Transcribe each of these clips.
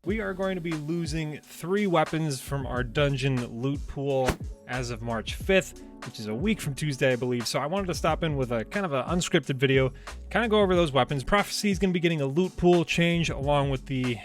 We are going to be losing 3 weapons from our dungeon loot pool as of March 5th, which is a week from Tuesday, I believe. So I wanted to stop in with a kind of an unscripted video, kind of go over those weapons. Prophecy is going to be getting a loot pool change along with the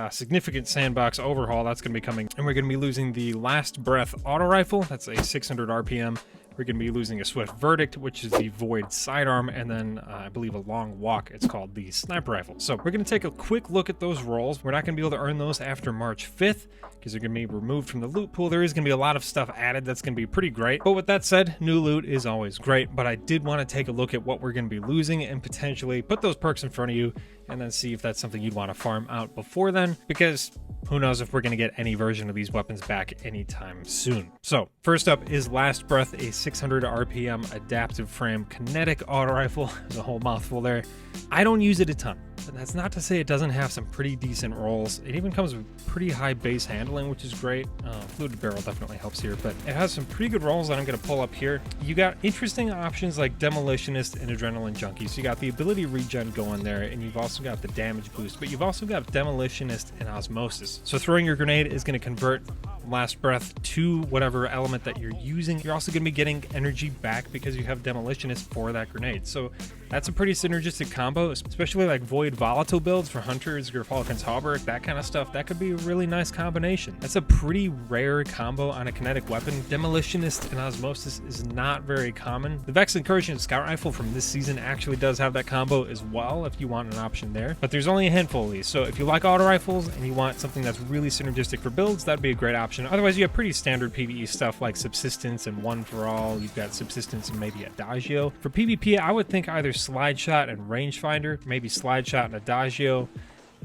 significant sandbox overhaul that's going to be coming. And we're going to be losing the Last Breath auto rifle. That's a 600 RPM. We're going to be losing a Swift Verdict, which is the Void sidearm, and then I believe a Long Walk, it's called the Sniper Rifle. So we're going to take a quick look at those rolls. We're not going to be able to earn those after March 5th because they're going to be removed from the loot pool. There is going to be a lot of stuff added that's going to be pretty great. But with that said, new loot is always great, but I did want to take a look at what we're going to be losing and potentially put those perks in front of you and then see if that's something you'd want to farm out before then, because who knows if we're going to get any version of these weapons back anytime soon. So first up is Last Breath, a 600 RPM adaptive frame kinetic auto rifle. There's a whole mouthful there. I don't use it a ton, but that's not to say it doesn't have some pretty decent rolls. It even comes with pretty high base handling, which is great. Fluted barrel definitely helps here, but it has some pretty good rolls that I'm going to pull up here. You got interesting options like Demolitionist and Adrenaline Junkie. So you got the ability regen going there, and you've also got the damage boost, but you've also got Demolitionist and Osmosis. So throwing your grenade is going to convert Last Breath to whatever element that you're using. You're also going to be getting energy back because you have Demolitionist for that grenade. So that's a pretty synergistic combo, especially like Void Volatile builds for Hunters, Gerfalcon's Hauberk, that kind of stuff. That could be a really nice combination. That's a pretty rare combo on a kinetic weapon. Demolitionist and Osmosis is not very common. The Vex Incursion Scout Rifle from this season actually does have that combo as well if you want an option there, but there's only a handful of these. So if you like auto rifles and you want something that's really synergistic for builds, that'd be a great option. Otherwise, you have pretty standard PvE stuff like Subsistence and One for All. You've got Subsistence and maybe Adagio. For PvP, I would think either Slide Shot and Rangefinder, maybe Slide Shot and Adagio.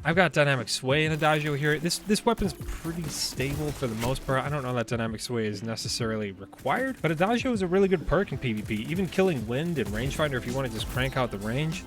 I've got Dynamic Sway and Adagio here. This weapon's pretty stable for the most part. I don't know that Dynamic Sway is necessarily required, but Adagio is a really good perk in PvP. Even Killing Wind and Rangefinder, if you want to just crank out the range,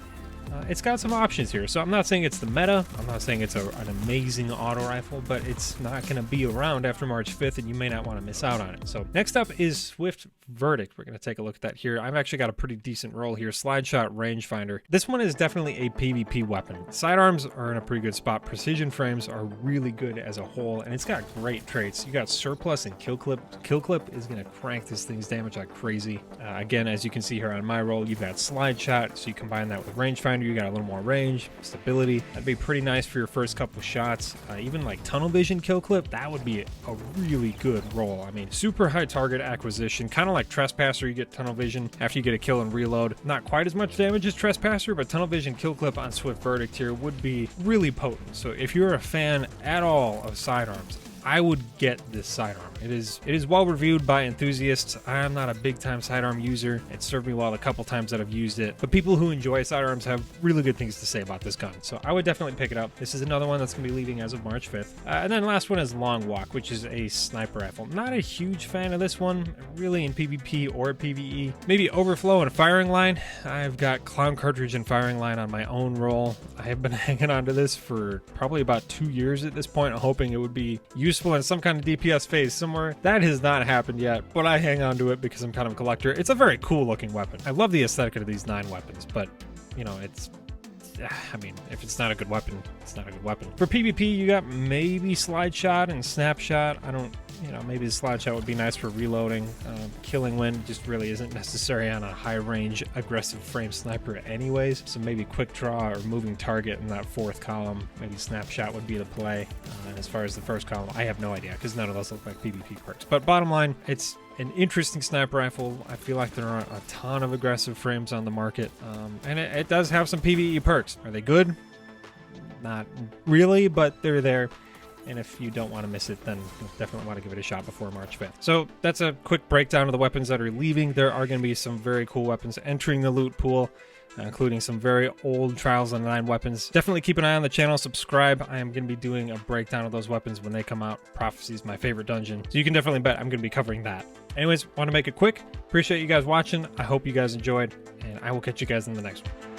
it's got some options here. So I'm not saying it's the meta. I'm not saying it's an amazing auto rifle, but it's not going to be around after March 5th, and you may not want to miss out on it. So next up is Swift Verdict. We're going to take a look at that here. I've actually got a pretty decent roll here. Slide Shot, Rangefinder. This one is definitely a PvP weapon. Sidearms are in a pretty good spot. Precision frames are really good as a whole, and it's got great traits. You got Surplus and Kill Clip. Kill Clip is going to crank this thing's damage like crazy. Again, as you can see here on my roll, you've got Slide Shot, so you combine that with Rangefinder, you got a little more range, stability. That'd be pretty nice for your first couple shots. Even like Tunnel Vision Kill Clip, that would be a really good roll. I mean, super high target acquisition, kind of like Trespasser. You get Tunnel Vision after you get a kill and reload. Not quite as much damage as Trespasser, but Tunnel Vision Kill Clip on Swift Verdict here would be really potent. So if you're a fan at all of sidearms, I would get this sidearm. It is well reviewed by enthusiasts. I'm not a big time sidearm user. It served me well the couple times that I've used it, but people who enjoy sidearms have really good things to say about this gun. So I would definitely pick it up. This is another one that's gonna be leaving as of March 5th. And then last one is Long Walk, which is a sniper rifle. Not a huge fan of this one, really in PvP or PvE. Maybe Overflow and Firing Line. I've got Clown Cartridge and Firing Line on my own roll. I have been hanging on to this for probably about 2 years at this point, hoping it would be useful in some kind of DPS phase somewhere. That has not happened yet, but I hang on to it because I'm kind of a collector. It's a very cool looking weapon. I love the aesthetic of these 9 weapons, but you know, I mean, if it's not a good weapon, it's not a good weapon. For PvP, you got maybe Slide Shot and Snapshot. Maybe the Slide Shot would be nice for reloading. Killing Wind just really isn't necessary on a high range aggressive frame sniper anyways. So maybe Quick Draw or Moving Target in that 4th column. Maybe Snapshot would be the play. And as far as the 1st column, I have no idea because none of those look like PvP perks. But bottom line, it's an interesting sniper rifle. I feel like there aren't a ton of aggressive frames on the market. And it does have some PvE perks. Are they good? Not really, but they're there. And if you don't want to miss it, then you'll definitely want to give it a shot before March 5th. So that's a quick breakdown of the weapons that are leaving. There are going to be some very cool weapons entering the loot pool, including some very old Trials of the 9 weapons. Definitely keep an eye on the channel, subscribe. I am going to be doing a breakdown of those weapons when they come out. Prophecy is my favorite dungeon, so you can definitely bet I'm going to be covering that. Anyways, want to make it quick. Appreciate you guys watching. I hope you guys enjoyed, and I will catch you guys in the next one.